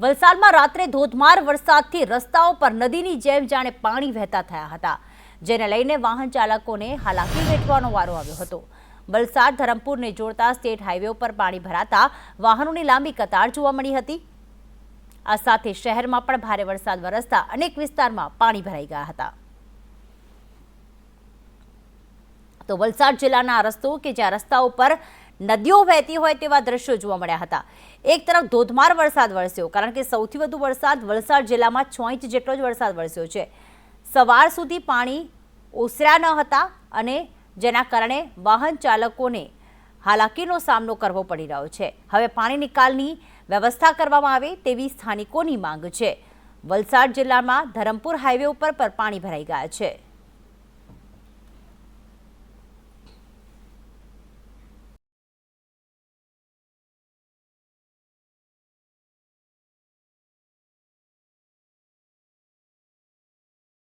વલસાડમાં રાત્રે ધોધમાર વરસાદથી રસ્તાઓ પર નદીની જેમ જાણે પાણી વહેતા થયા હતા, જેને લઈને વાહન ચાલકોને હાલાકી વેઠવાનો વારો આવ્યો હતો। વલસાડ ધરમપુરને જોડતા સ્ટેટ હાઈવે ઉપર પાણી ભરાતા વાહનોની લાંબી કતાર જોવા મળી હતી। આ સાથે શહેરમાં પણ ભારે વરસાદ વરસતા અનેક વિસ્તારમાં પાણી ભરાઈ ગયા હતા। તો વલસાડ જિલ્લાના આ રસ્તો કે જ્યાં રસ્તાઓ પર નદીઓ વહેતી હોય તેવા દ્રશ્યો જોવા મળ્યા હતા। એક તરફ ધોધમાર વરસાદ વરસ્યો, કારણ કે સૌથી વધુ વરસાદ વલસાડ જિલ્લામાં 6 ઇંચ જેટલો જ વરસાદ વરસ્યો છે। સવાર સુધી પાણી ઓસર્યા ન હતા અને જેના કારણે વાહન ચાલકોને હાલાકીનો સામનો કરવો પડી રહ્યો છે। હવે પાણી નિકાલની વ્યવસ્થા કરવામાં આવે તેવી સ્થાનિકોની માંગ છે। વલસાડ જિલ્લામાં ધરમપુર હાઈવે ઉપર પણ પાણી ભરાઈ ગયા છે।